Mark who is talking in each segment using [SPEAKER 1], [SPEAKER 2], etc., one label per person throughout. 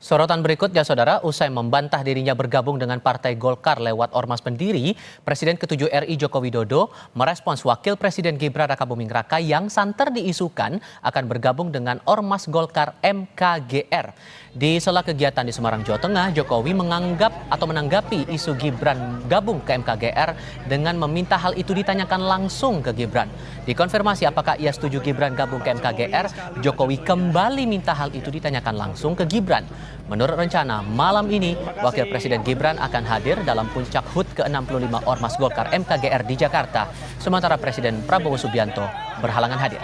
[SPEAKER 1] Sorotan berikutnya, Saudara, usai membantah dirinya bergabung dengan Partai Golkar lewat ormas pendiri, Presiden ke-7 RI Joko Widodo merespons Wakil Presiden Gibran Rakabuming Raka yang santer diisukan akan bergabung dengan ormas Golkar MKGR. Di sela kegiatan di Semarang, Jawa Tengah, Jokowi menanggapi isu Gibran gabung ke MKGR dengan meminta hal itu ditanyakan langsung ke Gibran. Dikonfirmasi apakah ia setuju Gibran gabung ke MKGR, Jokowi kembali minta hal itu ditanyakan langsung ke Gibran. Menurut rencana, malam ini Wakil Presiden Gibran akan hadir dalam puncak HUT ke-65 Ormas Golkar MKGR di Jakarta, sementara Presiden Prabowo Subianto berhalangan hadir.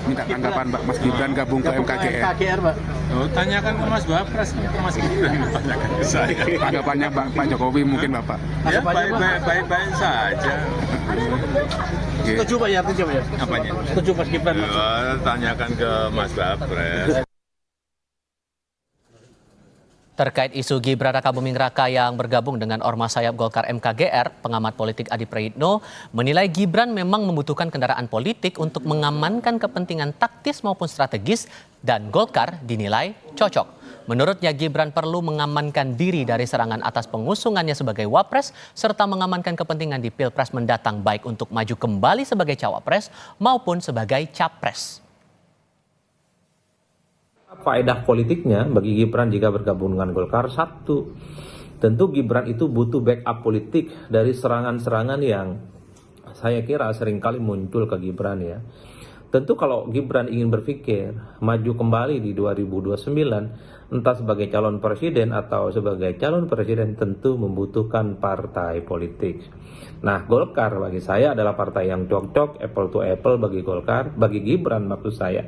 [SPEAKER 2] Minta tanggapan Pak, Mas Gibran gabung ke MKGR.
[SPEAKER 3] Pak. Oh, tanyakan ke Mas Wapres, ke Mas Gibran, tanyakan ke saya.
[SPEAKER 2] Tanggapannya Pak Jokowi mungkin Bapak.
[SPEAKER 3] Ya baik-baik saja.
[SPEAKER 4] Setuju Pak ya, setuju ya.
[SPEAKER 3] Apanya?
[SPEAKER 4] Setuju Mas Gibran.
[SPEAKER 3] Ya, tanyakan ke Mas Wapres.
[SPEAKER 1] Terkait isu Gibran Rakabuming Raka yang bergabung dengan ormas sayap Golkar MKGR, pengamat politik Adi Praitno menilai Gibran memang membutuhkan kendaraan politik untuk mengamankan kepentingan taktis maupun strategis dan Golkar dinilai cocok. Menurutnya Gibran perlu mengamankan diri dari serangan atas pengusungannya sebagai Wapres serta mengamankan kepentingan di Pilpres mendatang baik untuk maju kembali sebagai Cawapres maupun sebagai Capres.
[SPEAKER 5] Faedah politiknya bagi Gibran jika bergabung dengan Golkar, satu, tentu Gibran itu butuh backup politik dari serangan-serangan yang saya kira seringkali muncul ke Gibran ya. Tentu kalau Gibran ingin berpikir maju kembali di 2029, entah sebagai calon presiden atau sebagai calon presiden tentu membutuhkan partai politik. Nah, Golkar bagi saya adalah partai yang cocok, apple to apple bagi Golkar, bagi Gibran maksud saya,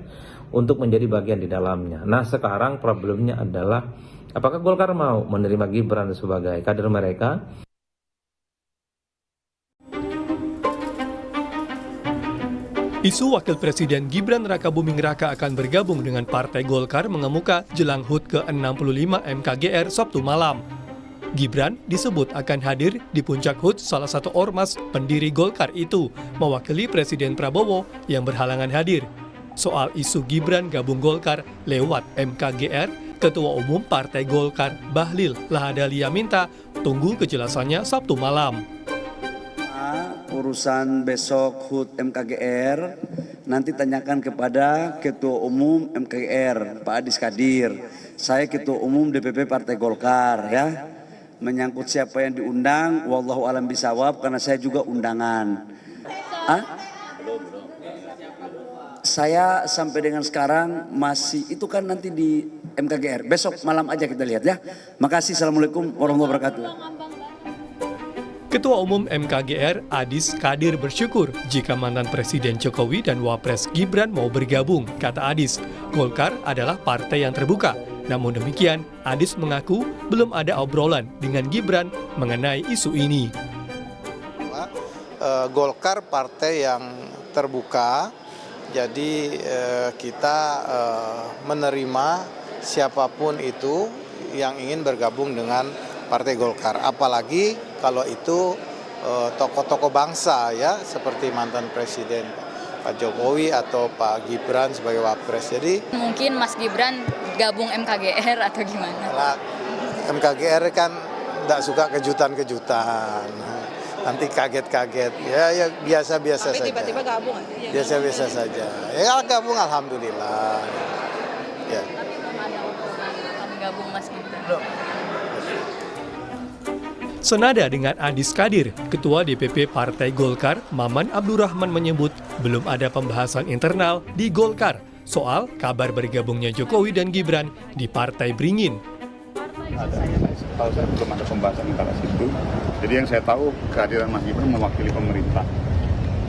[SPEAKER 5] untuk menjadi bagian di dalamnya. Nah, sekarang problemnya adalah apakah Golkar mau menerima Gibran sebagai kader mereka?
[SPEAKER 6] Isu Wakil Presiden Gibran Rakabuming Raka akan bergabung dengan Partai Golkar mengemuka jelang HUT ke-65 MKGR Sabtu malam. Gibran disebut akan hadir di puncak HUT salah satu ormas pendiri Golkar itu, mewakili Presiden Prabowo yang berhalangan hadir. Soal isu Gibran gabung Golkar lewat MKGR, Ketua Umum Partai Golkar Bahlil Lahadalia minta tunggu kejelasannya Sabtu malam.
[SPEAKER 7] Urusan besok HUT MKGR nanti tanyakan kepada Ketua Umum MKGR Pak Adis Kadir. Saya Ketua Umum DPP Partai Golkar ya. Menyangkut siapa yang diundang, wallahu alam bisawab karena saya juga undangan. Saya sampai dengan sekarang masih itu kan nanti di MKGR. Besok malam aja kita lihat ya. Makasih. Assalamualaikum warahmatullahi wabarakatuh.
[SPEAKER 6] Ketua Umum MKGR Adis Kadir bersyukur jika mantan Presiden Jokowi dan Wapres Gibran mau bergabung. Kata Adis, Golkar adalah partai yang terbuka. Namun demikian, Adis mengaku belum ada obrolan dengan Gibran mengenai isu ini.
[SPEAKER 8] Golkar partai yang terbuka, jadi kita menerima siapapun itu yang ingin bergabung dengan Partai Golkar. Apalagi kalau itu tokoh-tokoh bangsa ya, seperti mantan Presiden Pak Jokowi atau Pak Gibran sebagai Wapres. Jadi
[SPEAKER 9] mungkin Mas Gibran gabung MKGR atau gimana?
[SPEAKER 8] Nah, MKGR kan tidak suka kejutan-kejutan. Nanti kaget-kaget. Ya biasa-biasa saja.
[SPEAKER 9] Tapi tiba-tiba gabung?
[SPEAKER 8] Biasa-biasa saja. Ya gabung alhamdulillah. Ya.
[SPEAKER 9] Tapi belum ada obrolan akan gabung Mas Gibran. Belum.
[SPEAKER 6] Senada dengan Adis Kadir, Ketua DPP Partai Golkar, Maman Abdurrahman menyebut belum ada pembahasan internal di Golkar soal kabar bergabungnya Jokowi dan Gibran di Partai Beringin.
[SPEAKER 2] Kalau saya belum ada pembahasan internal situ. Jadi yang saya tahu kehadiran Mas Gibran mewakili pemerintah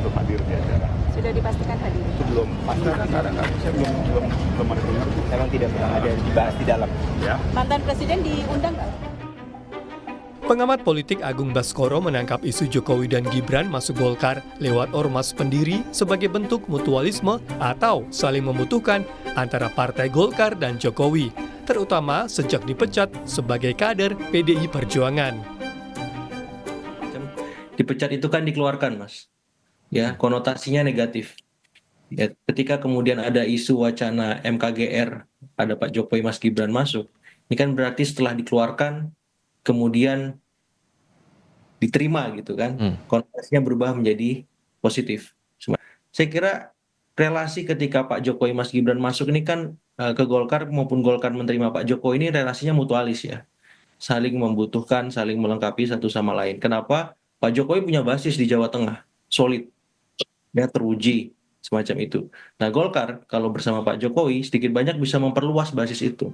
[SPEAKER 2] untuk hadir di acara.
[SPEAKER 9] Sudah dipastikan hadir?
[SPEAKER 2] Itu belum pasti, saya belum ada dengar.
[SPEAKER 4] Memang tidak pernah ada dibahas di dalam.
[SPEAKER 2] Ya.
[SPEAKER 9] Mantan Presiden diundang nggak?
[SPEAKER 6] Pengamat politik Agung Baskoro menangkap isu Jokowi dan Gibran masuk Golkar lewat ormas pendiri sebagai bentuk mutualisme atau saling membutuhkan antara Partai Golkar dan Jokowi, terutama sejak dipecat sebagai kader PDI Perjuangan.
[SPEAKER 10] Dipecat itu kan dikeluarkan, Mas. Ya, konotasinya negatif. Ya, ketika kemudian ada isu wacana MKGR, ada Pak Jokowi Mas Gibran masuk, ini kan berarti setelah dikeluarkan kemudian diterima gitu kan, konotasinya berubah menjadi positif. Saya kira relasi ketika Pak Jokowi Mas Gibran masuk ini kan ke Golkar maupun Golkar menerima Pak Jokowi ini relasinya mutualis ya, saling membutuhkan, saling melengkapi satu sama lain. Kenapa? Pak Jokowi punya basis di Jawa Tengah, solid, ya teruji semacam itu. Nah Golkar kalau bersama Pak Jokowi sedikit banyak bisa memperluas basis itu.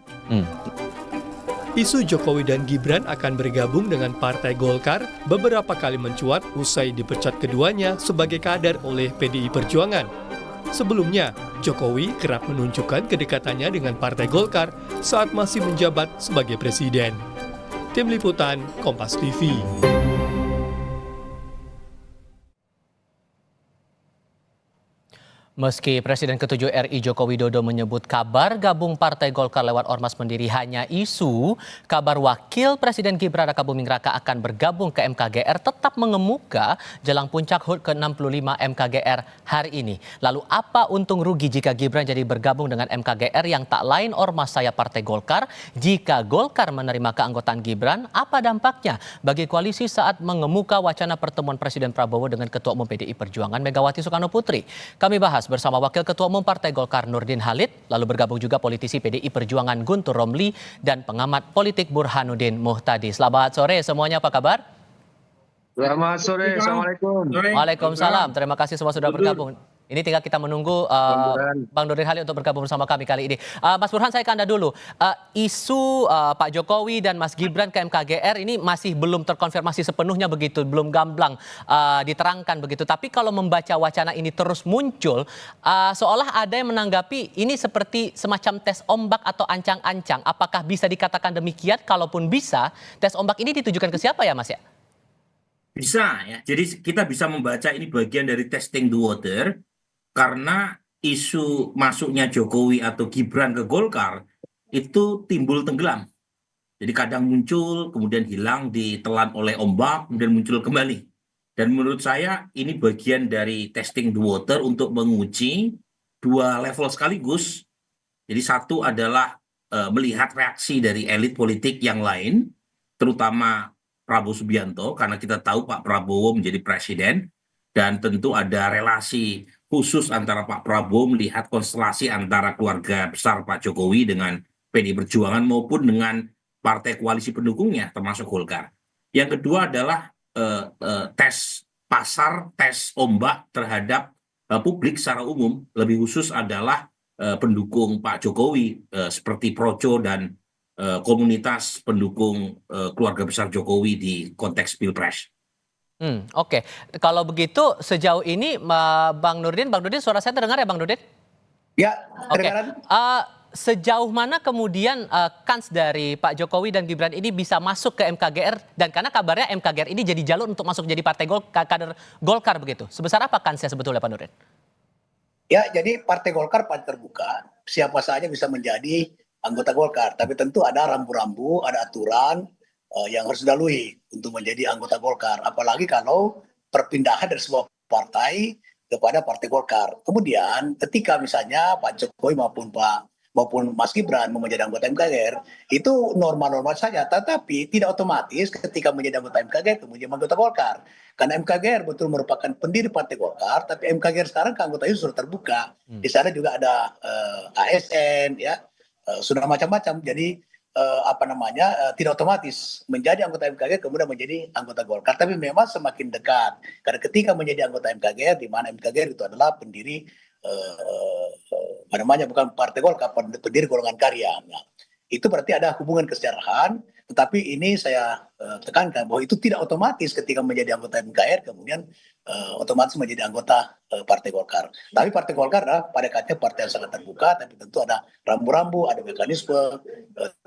[SPEAKER 6] Isu Jokowi dan Gibran akan bergabung dengan Partai Golkar beberapa kali mencuat usai dipecat keduanya sebagai kader oleh PDI Perjuangan. Sebelumnya, Jokowi kerap menunjukkan kedekatannya dengan Partai Golkar saat masih menjabat sebagai presiden. Tim Liputan, Kompas TV.
[SPEAKER 1] Meski Presiden ke-7 RI Joko Widodo menyebut kabar gabung Partai Golkar lewat Ormas Pendiri hanya isu, kabar Wakil Presiden Gibran Rakabuming Raka akan bergabung ke MKGR tetap mengemuka jelang puncak HUT ke-65 MKGR hari ini. Lalu apa untung rugi jika Gibran jadi bergabung dengan MKGR yang tak lain ormas sayap Partai Golkar? Jika Golkar menerima keanggotaan Gibran, apa dampaknya bagi koalisi saat mengemuka wacana pertemuan Presiden Prabowo dengan Ketua Umum PDI Perjuangan Megawati Soekarno Putri? Kami bahas bersama Wakil Ketua Umum Partai Golkar Nurdin Halid, lalu bergabung juga politisi PDI Perjuangan Guntur Romli dan pengamat politik Burhanuddin Muhtadi. Selamat sore semuanya, apa kabar?
[SPEAKER 11] Selamat sore, Assalamualaikum.
[SPEAKER 1] Waalaikumsalam, terima kasih semua sudah bergabung. Ini tinggal kita menunggu Bang Nurdin Halid untuk bergabung bersama kami kali ini. Mas Burhan, saya ke Anda dulu. Isu Pak Jokowi dan Mas Gibran ke MKGR ini masih belum terkonfirmasi sepenuhnya begitu, belum gamblang diterangkan begitu. Tapi kalau membaca wacana ini terus muncul, seolah ada yang menanggapi ini seperti semacam tes ombak atau ancang-ancang. Apakah bisa dikatakan demikian? Kalaupun bisa, tes ombak ini ditujukan ke siapa ya, Mas ya?
[SPEAKER 11] Bisa ya, jadi kita bisa membaca ini bagian dari testing the water, karena isu masuknya Jokowi atau Gibran ke Golkar itu timbul tenggelam. Jadi kadang muncul, kemudian hilang, ditelan oleh ombak, kemudian muncul kembali. Dan menurut saya ini bagian dari testing the water untuk menguji dua level sekaligus. Jadi satu adalah melihat reaksi dari elit politik yang lain, terutama Prabowo Subianto, karena kita tahu Pak Prabowo menjadi presiden, dan tentu ada relasi khusus antara Pak Prabowo melihat konstelasi antara keluarga besar Pak Jokowi dengan PDI Perjuangan maupun dengan partai koalisi pendukungnya termasuk Golkar. Yang kedua adalah tes pasar, tes ombak terhadap publik secara umum, lebih khusus adalah pendukung Pak Jokowi seperti Projo dan komunitas pendukung keluarga besar Jokowi di konteks Pilpres.
[SPEAKER 1] Oke. Kalau begitu sejauh ini Bang Nurdin suara saya terdengar ya Bang Nurdin?
[SPEAKER 12] Ya, terdengar.
[SPEAKER 1] Sejauh mana kemudian kans dari Pak Jokowi dan Gibran ini bisa masuk ke MKGR, dan karena kabarnya MKGR ini jadi jalur untuk masuk jadi partai kader Golkar begitu. Sebesar apa kansnya sebetulnya Pak Nurdin?
[SPEAKER 12] Ya, jadi partai Golkar paling terbuka, siapa saja bisa menjadi anggota Golkar, tapi tentu ada rambu-rambu, ada aturan yang harus dilalui untuk menjadi anggota Golkar. Apalagi kalau perpindahan dari sebuah partai kepada partai Golkar. Kemudian ketika misalnya Pak Jokowi maupun Mas Gibran mau menjadi anggota MKGR, itu normal-normal saja. Tetapi tidak otomatis ketika menjadi anggota MKGR itu menjadi anggota Golkar. Karena MKGR betul merupakan pendiri partai Golkar, tapi MKGR sekarang keanggotaan itu sudah terbuka. Di sana juga ada ASN, ya, sudah macam-macam. Jadi tidak otomatis menjadi anggota MKGR kemudian menjadi anggota Golkar, tapi memang semakin dekat karena ketika menjadi anggota MKGR, di mana MKGR itu adalah pendiri bukan partai Golkar, pendiri golongan karya. Nah, itu berarti ada hubungan kesejarahan, tetapi ini saya tekankan bahwa itu tidak otomatis ketika menjadi anggota MKGR kemudian otomatis menjadi anggota partai Golkar. Tapi partai Golkar adalah pada katanya partai yang sangat terbuka, tapi tentu ada rambu-rambu, ada mekanisme,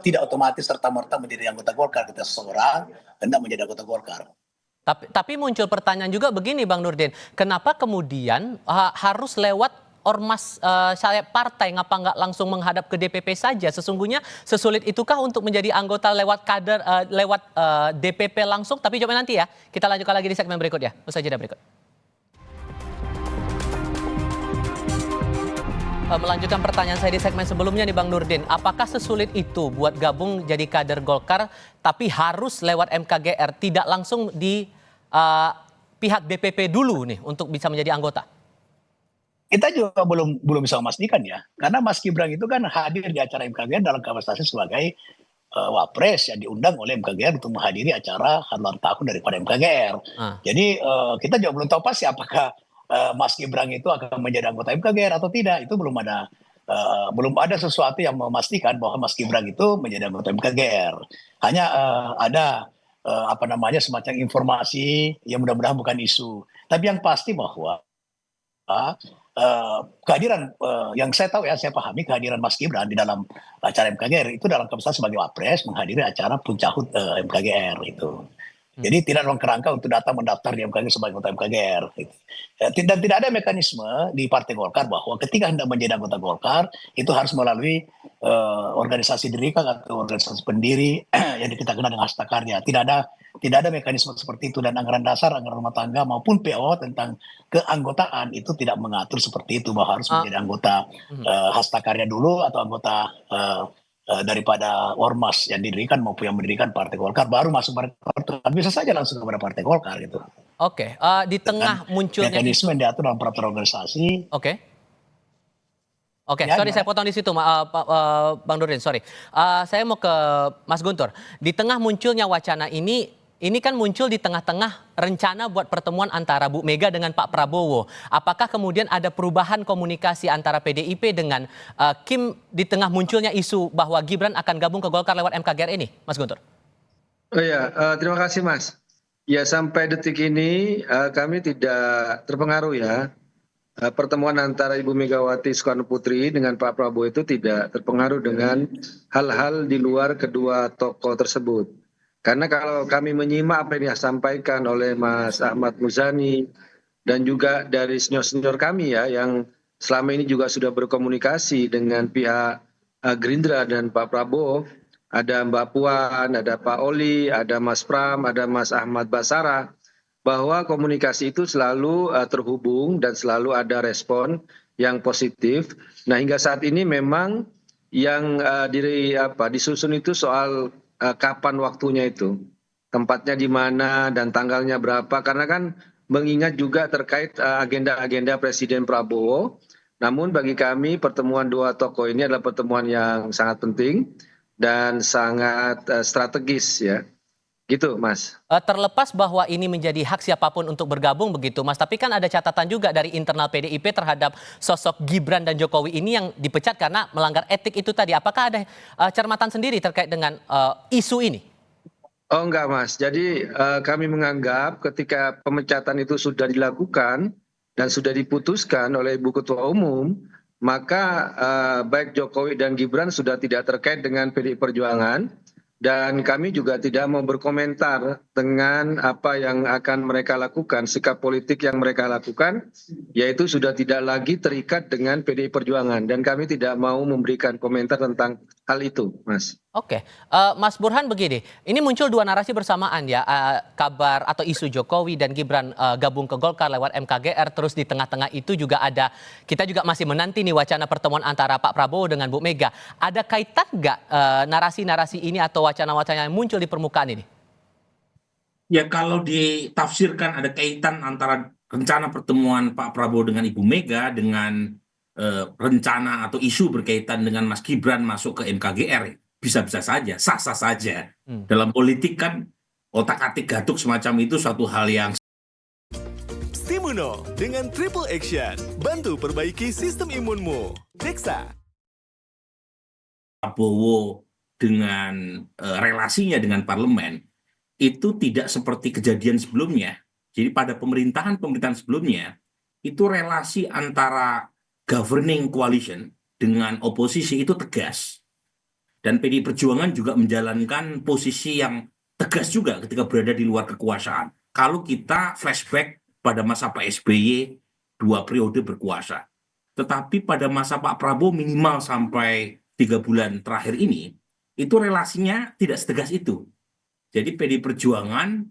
[SPEAKER 12] tidak otomatis serta-merta menjadi anggota Golkar ketika seseorang hendak menjadi anggota Golkar.
[SPEAKER 1] Tapi muncul pertanyaan juga begini Bang Nurdin, kenapa kemudian harus lewat ormas sayap partai, ngapa nggak langsung menghadap ke DPP saja? Sesungguhnya sesulit itukah untuk menjadi anggota lewat kader, lewat DPP langsung? Tapi coba nanti ya, kita lanjutkan lagi di segmen berikutnya. Usai jeda berikut. Melanjutkan pertanyaan saya di segmen sebelumnya nih Bang Nurdin, apakah sesulit itu buat gabung jadi kader Golkar tapi harus lewat MKGR, tidak langsung di pihak DPP dulu nih untuk bisa menjadi anggota?
[SPEAKER 12] Kita juga belum bisa memastikan ya, karena Mas Gibran itu kan hadir di acara MKGR dalam kapasitasnya sebagai wapres yang diundang oleh MKGR untuk menghadiri acara ulang tahun daripada MKGR. Jadi kita juga belum tahu pasti apakah Mas Gibran itu akan menjadi anggota MKGR atau tidak. Itu belum ada sesuatu yang memastikan bahwa Mas Gibran itu menjadi anggota MKGR. Hanya ada semacam informasi yang mudah-mudahan bukan isu. Tapi yang pasti bahwa kehadiran yang saya tahu ya, saya pahami kehadiran Mas Gibran di dalam acara MKGR itu dalam kapasitas sebagai wapres menghadiri acara puncak HUT MKGR itu. Jadi tidak dalam kerangka untuk datang mendaftar di MKGR sebagai anggota MKGR. Gitu. Dan tidak ada mekanisme di Partai Golkar bahwa ketika hendak menjadi anggota Golkar itu harus melalui organisasi dirikan atau organisasi pendiri yang kita kenal dengan Hasta Karya. Tidak ada mekanisme seperti itu, dan anggaran dasar, anggaran rumah tangga maupun PO tentang keanggotaan itu tidak mengatur seperti itu bahwa harus menjadi anggota Hasta Karya dulu atau anggota daripada ormas yang didirikan maupun yang mendirikan Partai Golkar baru masuk Partai Golkar. Bisa saja langsung kepada Partai Golkar gitu.
[SPEAKER 1] Oke, di tengah munculnya
[SPEAKER 12] mekanisme yang diatur dalam peraturan organisasi.
[SPEAKER 1] Oke,
[SPEAKER 12] Ya,
[SPEAKER 1] sorry saya potong di situ, Bang Nurdin, sorry. Saya mau ke Mas Guntur. Di tengah munculnya wacana ini kan muncul di tengah-tengah rencana buat pertemuan antara Bu Mega dengan Pak Prabowo. Apakah kemudian ada perubahan komunikasi antara PDIP dengan Kim di tengah munculnya isu bahwa Gibran akan gabung ke Golkar lewat MKGR ini, Mas Guntur?
[SPEAKER 13] Oh ya, terima kasih Mas. Ya, sampai detik ini kami tidak terpengaruh ya. Pertemuan antara Ibu Megawati Soekarno Putri dengan Pak Prabowo itu tidak terpengaruh dengan hal-hal di luar kedua tokoh tersebut. Karena kalau kami menyimak apa yang disampaikan oleh Mas Ahmad Muzani dan juga dari senior-senior kami ya, yang selama ini juga sudah berkomunikasi dengan pihak Gerindra dan Pak Prabowo, ada Mbak Puan, ada Pak Oli, ada Mas Pram, ada Mas Ahmad Basara, bahwa komunikasi itu selalu terhubung dan selalu ada respon yang positif. Nah, hingga saat ini memang yang disusun itu soal kapan waktunya itu, tempatnya di mana dan tanggalnya berapa, karena kan mengingat juga terkait agenda-agenda Presiden Prabowo. Namun bagi kami pertemuan dua tokoh ini adalah pertemuan yang sangat penting dan sangat strategis ya. Gitu, Mas.
[SPEAKER 1] Terlepas bahwa ini menjadi hak siapapun untuk bergabung begitu, Mas. Tapi kan ada catatan juga dari internal PDIP terhadap sosok Gibran dan Jokowi ini yang dipecat karena melanggar etik itu tadi. Apakah ada cermatan sendiri terkait dengan isu ini?
[SPEAKER 13] Oh enggak, Mas. Jadi kami menganggap ketika pemecatan itu sudah dilakukan dan sudah diputuskan oleh Ibu Ketua Umum, maka baik Jokowi dan Gibran sudah tidak terkait dengan PDI Perjuangan. Dan kami juga tidak mau berkomentar dengan apa yang akan mereka lakukan, sikap politik yang mereka lakukan, yaitu sudah tidak lagi terikat dengan PDI Perjuangan. Dan kami tidak mau memberikan komentar tentang hal itu, Mas.
[SPEAKER 1] Oke, Mas Burhan begini, ini muncul dua narasi bersamaan ya, kabar atau isu Jokowi dan Gibran gabung ke Golkar lewat MKGR, terus di tengah-tengah itu juga ada, kita juga masih menanti nih wacana pertemuan antara Pak Prabowo dengan Bu Mega. Ada kaitan nggak narasi-narasi ini atau wacana-wacana yang muncul di permukaan ini?
[SPEAKER 11] Ya, kalau ditafsirkan ada kaitan antara rencana pertemuan Pak Prabowo dengan Ibu Mega dengan rencana atau isu berkaitan dengan Mas Gibran masuk ke MKGR, bisa-bisa saja, sah-sah saja. Dalam politik kan otak-atik gaduh semacam itu suatu hal yang
[SPEAKER 14] Stimuno dengan Triple Action, bantu perbaiki sistem imunmu. Dexa.
[SPEAKER 11] Prabowo dengan relasinya dengan parlemen itu tidak seperti kejadian sebelumnya. Jadi pada pemerintahan sebelumnya itu relasi antara governing coalition dengan oposisi itu tegas. Dan PDI Perjuangan juga menjalankan posisi yang tegas juga ketika berada di luar kekuasaan. Kalau kita flashback pada masa Pak SBY 2 periode berkuasa. Tetapi pada masa Pak Prabowo minimal sampai 3 bulan terakhir ini, itu relasinya tidak setegas itu. Jadi PDI Perjuangan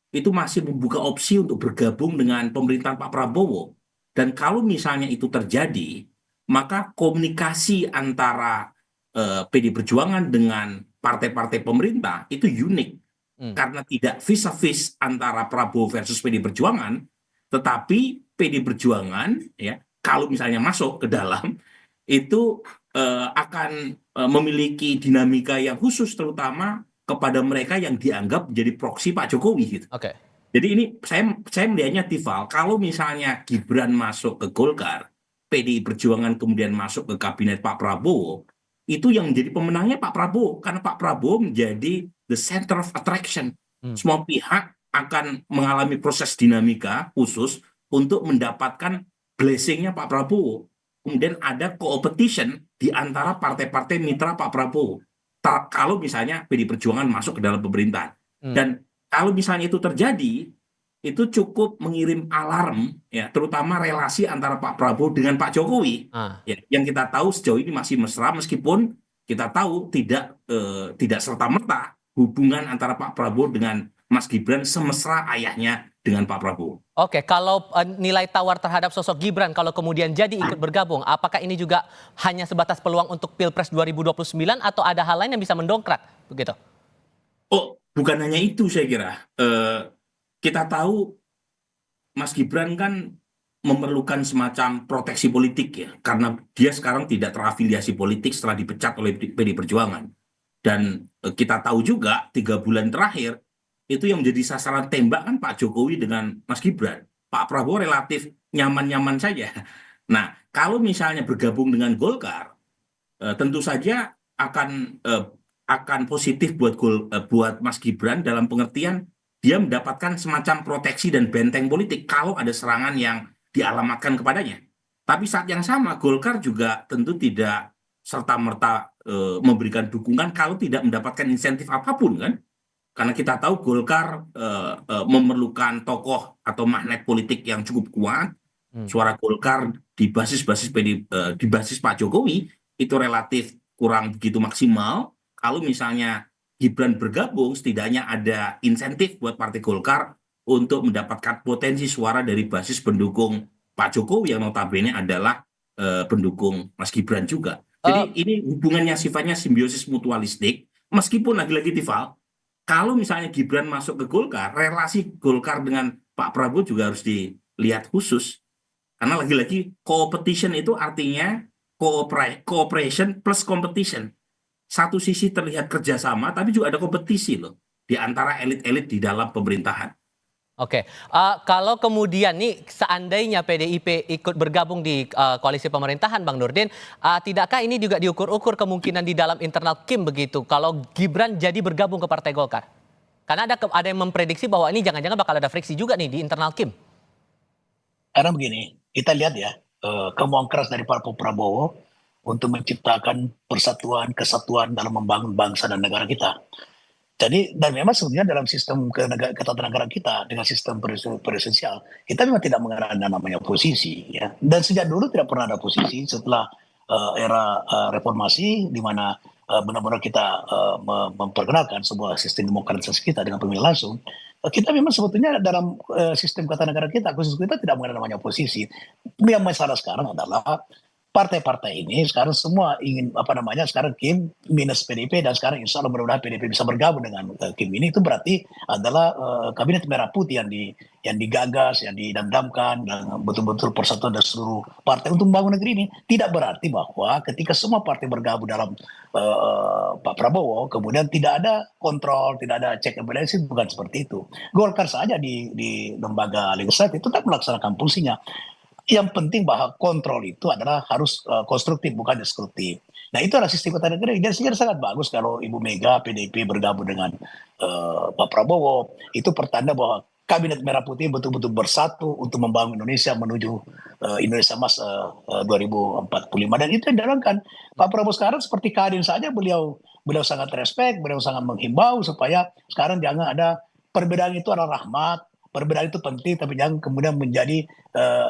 [SPEAKER 11] itu masih membuka opsi untuk bergabung dengan pemerintahan Pak Prabowo. Dan kalau misalnya itu terjadi, maka komunikasi antara PD Perjuangan dengan partai-partai pemerintah itu unik. Karena tidak vis-a-vis antara Prabowo versus PD Perjuangan, tetapi PD Perjuangan ya kalau misalnya masuk ke dalam itu akan memiliki dinamika yang khusus terutama kepada mereka yang dianggap menjadi proksi Pak Jokowi gitu.
[SPEAKER 1] Oke.
[SPEAKER 11] Jadi ini saya melihatnya Tival, kalau misalnya Gibran masuk ke Golkar, PDI Perjuangan kemudian masuk ke kabinet Pak Prabowo, itu yang menjadi pemenangnya Pak Prabowo karena Pak Prabowo menjadi the center of attraction. Semua pihak akan mengalami proses dinamika khusus untuk mendapatkan blessingnya Pak Prabowo. Kemudian ada competition di antara partai-partai mitra Pak Prabowo. Kalau misalnya PDI Perjuangan masuk ke dalam pemerintahan. Dan kalau misalnya itu terjadi, itu cukup mengirim alarm, ya, terutama relasi antara Pak Prabowo dengan Pak Jokowi, ya, yang kita tahu sejauh ini masih mesra, meskipun kita tahu tidak serta-merta hubungan antara Pak Prabowo dengan Mas Gibran semesra ayahnya dengan Pak Prabowo.
[SPEAKER 1] Oke, kalau nilai tawar terhadap sosok Gibran kalau kemudian jadi ikut bergabung, apakah ini juga hanya sebatas peluang untuk Pilpres 2029 atau ada hal lain yang bisa mendongkrak begitu?
[SPEAKER 11] Oh, bukan hanya itu saya kira. Kita tahu Mas Gibran kan memerlukan semacam proteksi politik ya, karena dia sekarang tidak terafiliasi politik setelah dipecat oleh PDI Perjuangan. Dan kita tahu juga 3 bulan terakhir itu yang menjadi sasaran tembak kan Pak Jokowi dengan Mas Gibran. Pak Prabowo relatif nyaman-nyaman saja. Nah, kalau misalnya bergabung dengan Golkar, tentu saja akan positif buat Mas Gibran dalam pengertian dia mendapatkan semacam proteksi dan benteng politik kalau ada serangan yang dialamatkan kepadanya. Tapi saat yang sama Golkar juga tentu tidak serta-merta memberikan dukungan kalau tidak mendapatkan insentif apapun kan. Karena kita tahu Golkar memerlukan tokoh atau magnet politik yang cukup kuat. Suara Golkar di basis Pak Jokowi itu relatif kurang begitu maksimal. Kalau misalnya Gibran bergabung, setidaknya ada insentif buat Partai Golkar untuk mendapatkan potensi suara dari basis pendukung Pak Jokowi yang notabene adalah pendukung Mas Gibran juga. Jadi ini hubungannya sifatnya simbiosis mutualistik, meskipun lagi-lagi Tival, kalau misalnya Gibran masuk ke Golkar, relasi Golkar dengan Pak Prabowo juga harus dilihat khusus. Karena lagi-lagi competition itu artinya cooperation plus competition. Satu sisi terlihat kerjasama, tapi juga ada kompetisi loh di antara elit-elit di dalam pemerintahan.
[SPEAKER 1] Oke, kalau kemudian nih seandainya PDIP ikut bergabung di koalisi pemerintahan, Bang Nurdin, tidakkah ini juga diukur-ukur kemungkinan di dalam internal Kim begitu, kalau Gibran jadi bergabung ke Partai Golkar? Karena ada yang memprediksi bahwa ini jangan-jangan bakal ada friksi juga nih di internal Kim.
[SPEAKER 12] Karena begini, kita lihat ya, kemauan keras dari Pak Prabowo untuk menciptakan persatuan, kesatuan dalam membangun bangsa dan negara kita. Jadi, dan memang sebenarnya dalam sistem ketatanegaraan kita, dengan sistem presidensial, kita memang tidak mengenal namanya oposisi. Ya. Dan sejak dulu tidak pernah ada oposisi setelah era reformasi, di mana benar-benar kita memperkenalkan sebuah sistem demokratisasi kita dengan pemilihan langsung. Kita memang sebetulnya dalam sistem ketatanegaraan kita, khusus kita tidak mengenal namanya oposisi. Yang masalah sekarang adalah partai-partai ini sekarang semua ingin sekarang Kim minus PDIP, dan sekarang insya Allah mudah-mudahan PDIP bisa bergabung dengan Kim ini. Itu berarti adalah kabinet merah putih yang digagas, yang didamdamkan, dan betul-betul persatuan dari seluruh partai untuk membangun negeri ini. Tidak berarti bahwa ketika semua partai bergabung dalam Pak Prabowo kemudian tidak ada kontrol, tidak ada check and balance, bukan seperti itu. Golkar saja di lembaga legislatif tetap melaksanakan fungsinya. Yang penting bahwa kontrol itu adalah harus konstruktif, bukan destruktif. Nah, itu adalah sistem ketatanegaraan. Dan sebenarnya sangat bagus kalau Ibu Mega, PDIP bergabung dengan Pak Prabowo. Itu pertanda bahwa Kabinet Merah Putih betul-betul bersatu untuk membangun Indonesia menuju Indonesia Emas 2045. Dan itu yang dijalankan. Pak Prabowo sekarang seperti Kadin saja, beliau sangat respect, beliau sangat menghimbau supaya sekarang jangan ada perbedaan itu adalah rahmat. Perbedaan itu penting, tapi jangan kemudian menjadi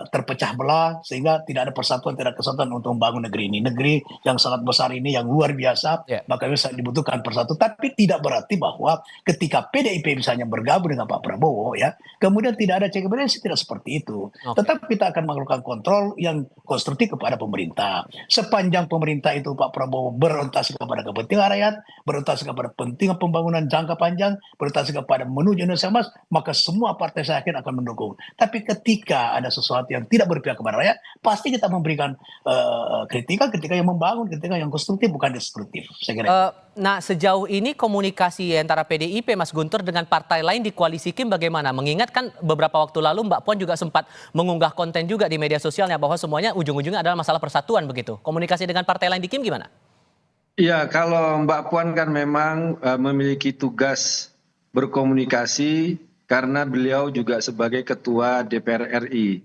[SPEAKER 12] terpecah belah sehingga tidak ada persatuan, tidak kesatuan untuk membangun negeri ini. Negeri yang sangat besar ini, yang luar biasa, maka bisa dibutuhkan persatuan. Tapi tidak berarti bahwa ketika PDIP misalnya bergabung dengan Pak Prabowo ya, kemudian tidak ada check and balance, tidak seperti itu. Tetap kita akan melakukan kontrol yang konstruktif kepada pemerintah. Sepanjang pemerintah itu Pak Prabowo berorientasi kepada kepentingan rakyat, berorientasi kepada kepentingan pembangunan jangka panjang, berorientasi kepada menuju Indonesia Emas, maka semua partai saya yakin akan mendukung. Tapi ketika ada sesuatu yang tidak berpihak kepada rakyat, pasti kita memberikan kritikan yang membangun, kritikan yang konstruktif, bukan destruktif. Saya kira.
[SPEAKER 1] Nah, sejauh ini komunikasi antara PDIP, Mas Guntur, dengan partai lain di koalisi Kim bagaimana? Mengingat kan beberapa waktu lalu Mbak Puan juga sempat mengunggah konten juga di media sosialnya bahwa semuanya ujung-ujungnya adalah masalah persatuan begitu. Komunikasi dengan partai lain di Kim gimana?
[SPEAKER 13] Iya, kalau Mbak Puan kan memang memiliki tugas berkomunikasi karena beliau juga sebagai Ketua DPR RI.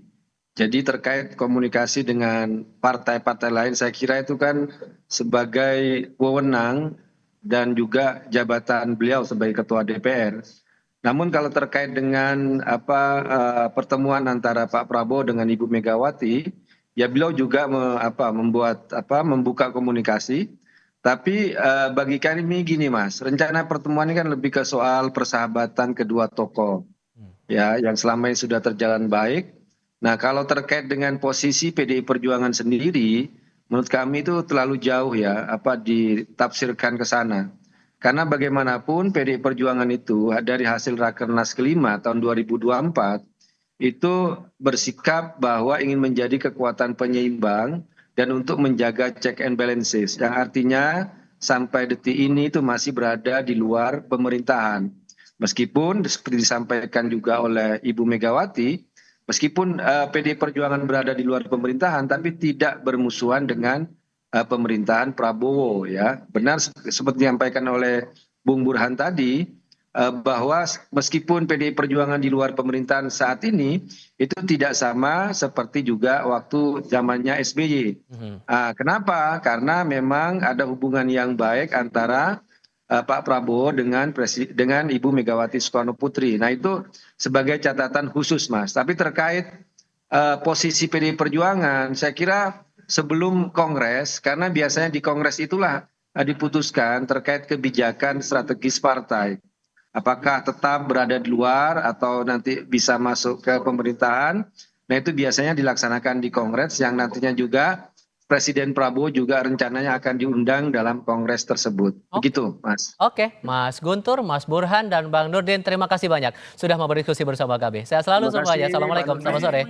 [SPEAKER 13] Jadi terkait komunikasi dengan partai-partai lain, saya kira itu kan sebagai wewenang dan juga jabatan beliau sebagai Ketua DPR. Namun kalau terkait dengan pertemuan antara Pak Prabowo dengan Ibu Megawati, ya beliau juga membuka komunikasi. Tapi bagi kami gini Mas, rencana pertemuan ini kan lebih ke soal persahabatan kedua tokoh, ya yang selama ini sudah terjalan baik. Nah kalau terkait dengan posisi PDI Perjuangan sendiri, menurut kami itu terlalu jauh ya ditafsirkan ke sana. Karena bagaimanapun PDI Perjuangan itu dari hasil Rakernas kelima tahun 2024 itu bersikap bahwa ingin menjadi kekuatan penyeimbang dan untuk menjaga check and balances, yang artinya sampai detik ini itu masih berada di luar pemerintahan. Meskipun seperti disampaikan juga oleh Ibu Megawati, meskipun PDI Perjuangan berada di luar pemerintahan, tapi tidak bermusuhan dengan pemerintahan Prabowo. Ya, benar seperti disampaikan oleh Bung Burhan tadi, bahwa meskipun PDI Perjuangan di luar pemerintahan saat ini itu tidak sama seperti juga waktu zamannya SBY. Kenapa? Karena memang ada hubungan yang baik antara Pak Prabowo dengan Ibu Megawati Soekarno Putri. Nah itu sebagai catatan khusus Mas. Tapi terkait posisi PDI Perjuangan, saya kira sebelum Kongres, karena biasanya di Kongres itulah diputuskan terkait kebijakan strategis partai. Apakah tetap berada di luar atau nanti bisa masuk ke pemerintahan. Nah itu biasanya dilaksanakan di Kongres yang nantinya juga Presiden Prabowo juga rencananya akan diundang dalam Kongres tersebut. Begitu Mas.
[SPEAKER 1] Oke, Mas Guntur, Mas Burhan, dan Bang Nurdin, terima kasih banyak sudah mau berdiskusi bersama kami. Sehat selalu semuanya. Assalamualaikum, selamat sore.